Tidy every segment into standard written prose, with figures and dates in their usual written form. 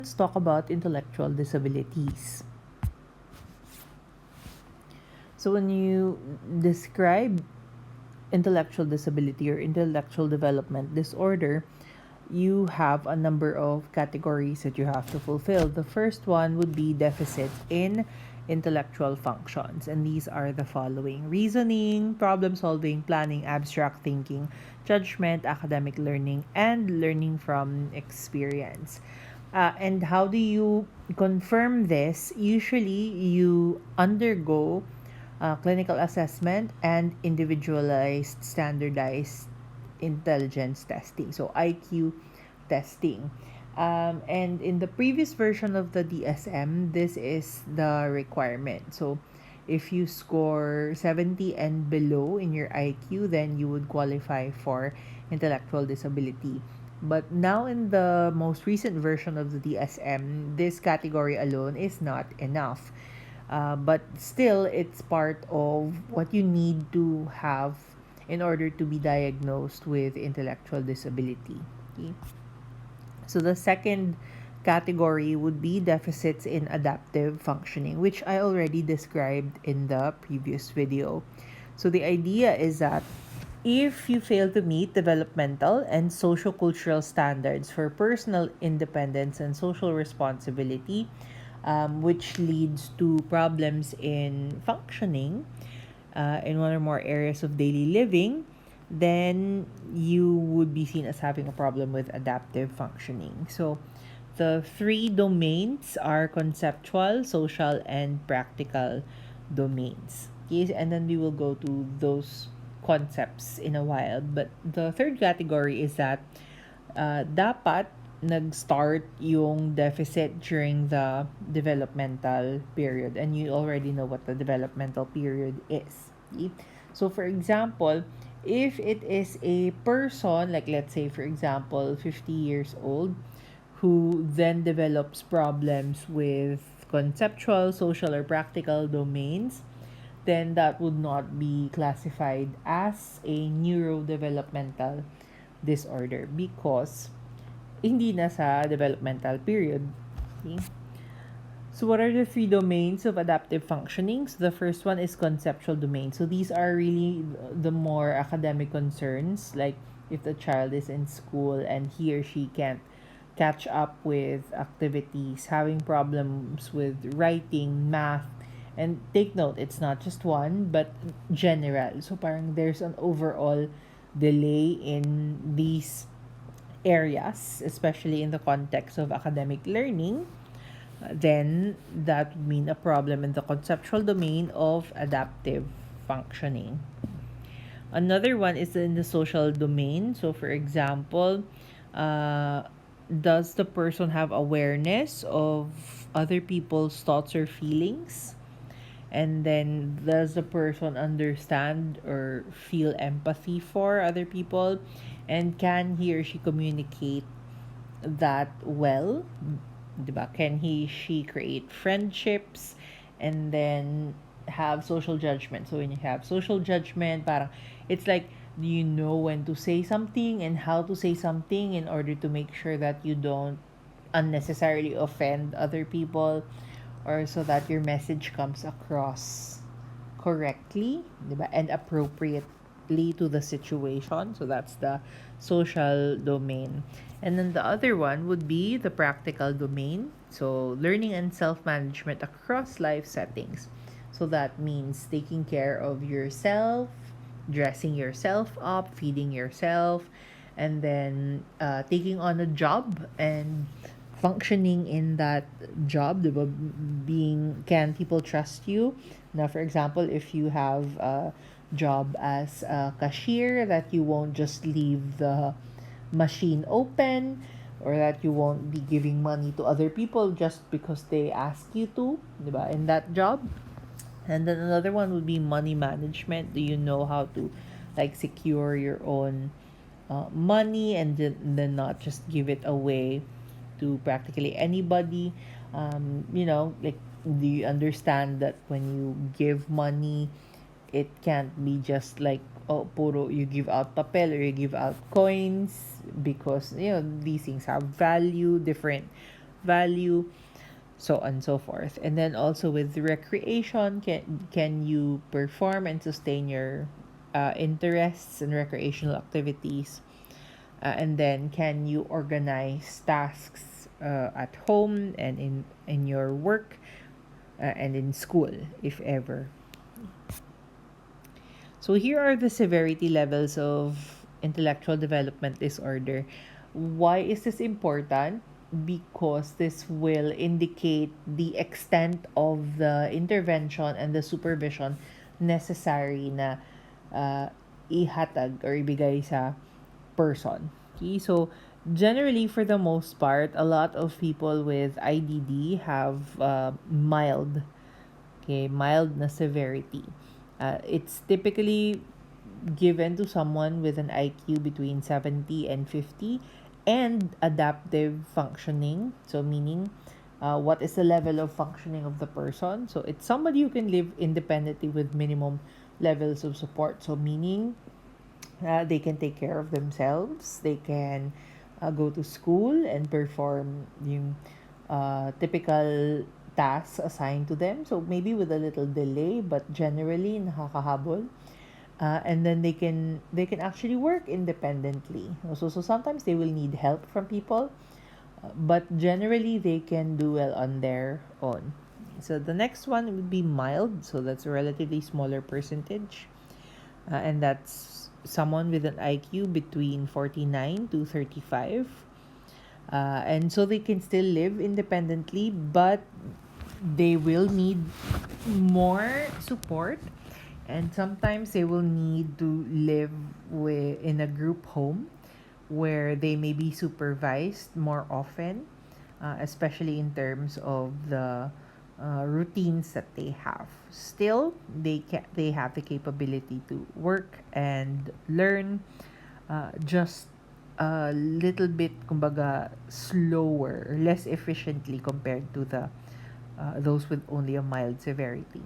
Let's talk about intellectual disabilities. So when you describe intellectual disability or intellectual development disorder, you have a number of categories that you have to fulfill. The first one would be deficits in intellectual functions, and these are the following: reasoning, problem solving, planning, abstract thinking, judgment, academic learning, and learning from experience. And how do you confirm this? Usually, you undergo clinical assessment and individualized standardized intelligence testing, so IQ testing. And in the previous version of the DSM, this is the requirement. So if you score 70 and below in your IQ, then you would qualify for intellectual disability. But now, in the most recent version of the DSM, this category alone is not enough. But still, it's part of what you need to have in order to be diagnosed with intellectual disability. Okay? So the second category would be deficits in adaptive functioning, which I already described in the previous video. So the idea is that if you fail to meet developmental and sociocultural standards for personal independence and social responsibility, which leads to problems in functioning in one or more areas of daily living, then you would be seen as having a problem with adaptive functioning. So the three domains are conceptual, social, and practical domains. Yes, and then we will go to those concepts in a while. But the third category is that dapat nag-start yung deficit during the developmental period, and you already know what the developmental period is. Okay? So for example, if it is a person, like let's say for example 50 years old, who then develops problems with conceptual, social, or practical domains, then that would not be classified as a neurodevelopmental disorder because hindi na sa developmental period. Okay? So what are the three domains of adaptive functioning? So the first one is conceptual domain. So these are really the more academic concerns, like if the child is in school and he or she can't catch up with activities, having problems with writing, math, and take note, it's not just one, but general. So parang there's an overall delay in these areas, especially in the context of academic learning, then that would mean a problem in the conceptual domain of adaptive functioning. Another one is in the social domain. So, for example, does the person have awareness of other people's thoughts or feelings? And then, does the person understand or feel empathy for other people? And can he or she communicate that well? Diba? Can she create friendships and then have social judgment? So when you have social judgment, parang it's like, do you know when to say something and how to say something in order to make sure that you don't unnecessarily offend other people, or so that your message comes across correctly, diba? And appropriately to the situation. So that's the social domain. And then the other one would be the practical domain. So learning and self-management across life settings. So that means taking care of yourself, dressing yourself up, feeding yourself, and then taking on a job and functioning in that job, diba? Being, can people trust you? Now, for example, if you have a job as a cashier, that you won't just leave the machine open, or that you won't be giving money to other people just because they ask you to, diba? In that job. And then another one would be money management. Do you know how to like secure your own money and then not just give it away to practically anybody? Like, do you understand that when you give money, it can't be just like, oh, puro you give out papel or you give out coins, because these things have value, different value, so on and so forth. And then also with recreation, can you perform and sustain your interests and recreational activities? And then can you organize tasks at home and in your work and in school, if ever? So here are the severity levels of intellectual development disorder. Why is this important? Because this will indicate the extent of the intervention and the supervision necessary na uh, ihatag or ibigay sa person. Okay, so generally, for the most part, a lot of people with IDD have mild na severity. It's typically given to someone with an IQ between 70 and 50 and adaptive functioning. So, meaning, what is the level of functioning of the person? So, it's somebody who can live independently with minimum levels of support. So, meaning, they can take care of themselves, they can go to school and perform yung typical tasks assigned to them. So maybe with a little delay, but generally nakakahabol. And then they can actually work independently. So sometimes they will need help from people, but generally they can do well on their own. So the next one would be mild. So that's a relatively smaller percentage, and that's someone with an IQ between 49 to 35. And so they can still live independently, but they will need more support, and sometimes they will need to live in a group home where they may be supervised more often, especially in terms of the routines that they have. Still, they have the capability to work and learn, just a little bit, kumbaga, slower or less efficiently compared to the those with only a mild severity.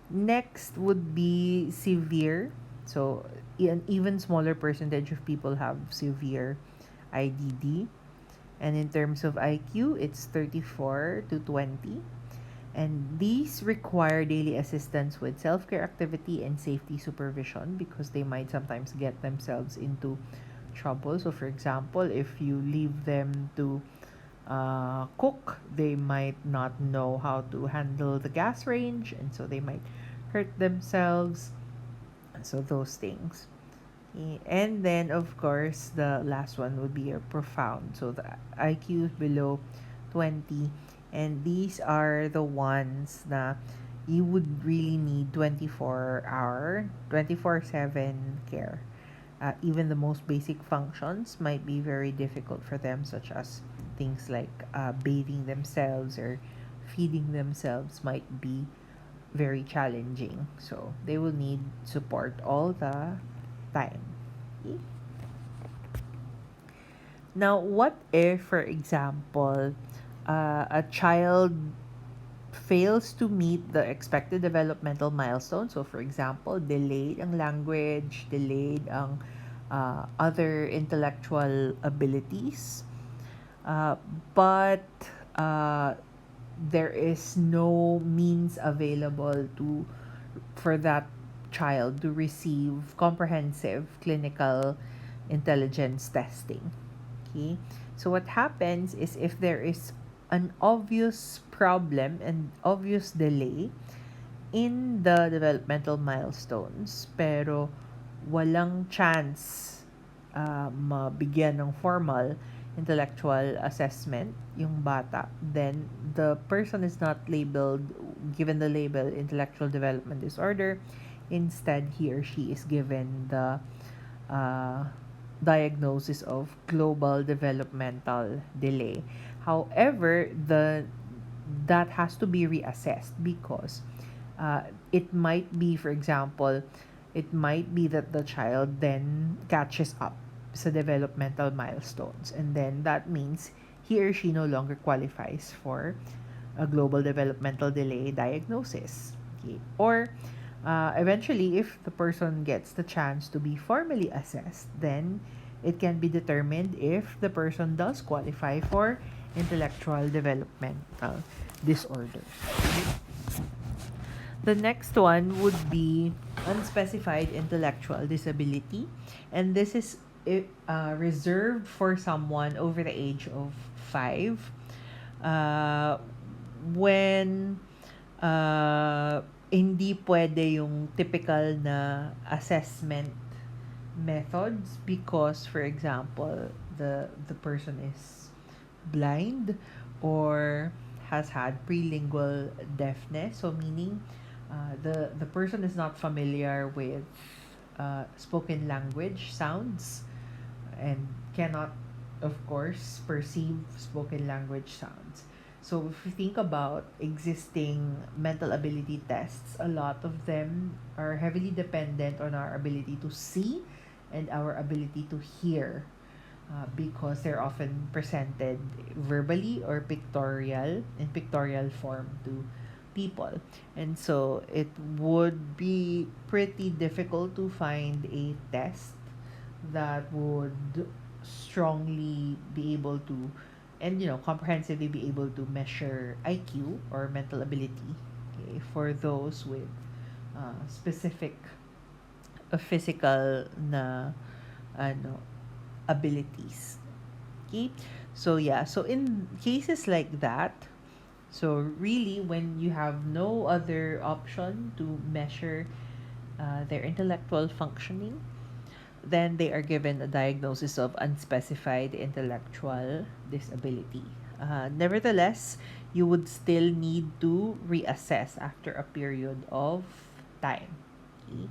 Next would be severe. So an even smaller percentage of people have severe IDD. And in terms of IQ, it's 34 to 20. And these require daily assistance with self care activity and safety supervision because they might sometimes get themselves into trouble. So, for example, if you leave them to cook, they might not know how to handle the gas range, and so they might hurt themselves. So, those things. And then, of course, the last one would be a profound. So, the IQ is below 20, and these are the ones that you would really need 24/7 care. Even the most basic functions might be very difficult for them, such as things like bathing themselves or feeding themselves might be very challenging. So they will need support all the time. Okay? Now, what if, for example, a child fails to meet the expected developmental milestone? So, for example, delayed ang language, delayed ang other intellectual abilities, uh, but uh, there is no means available to for that child to receive comprehensive clinical intelligence testing. Okay, so what happens is if there is an obvious problem and obvious delay in the developmental milestones pero walang chance mabigyan ng formal intellectual assessment yung bata, then the person is not given the label intellectual development disorder. Instead, he or she is given the uh, diagnosis of global developmental delay. However, that has to be reassessed because it might be, for example, it might be that the child then catches up sa developmental milestones, and then that means he or she no longer qualifies for a global developmental delay diagnosis. Okay? Or eventually, if the person gets the chance to be formally assessed, then it can be determined if the person does qualify for intellectual developmental disorders. The next one would be unspecified intellectual disability, and this is reserved for someone over the age of 5 uh, when hindi pwede yung typical na assessment methods because, for example, the person is blind or has had prelingual deafness, so meaning the person is not familiar with spoken language sounds and cannot, of course, perceive spoken language sounds. So if you think about existing mental ability tests, a lot of them are heavily dependent on our ability to see and our ability to hear, because they're often presented verbally or in pictorial form to people. And so it would be pretty difficult to find a test that would strongly be able to, and comprehensively be able to measure IQ or mental ability, okay, for those with specific physical na ano abilities. Okay, so yeah, so in cases like that, so really when you have no other option to measure their intellectual functioning, then they are given a diagnosis of unspecified intellectual disability. Nevertheless, you would still need to reassess after a period of time. Okay?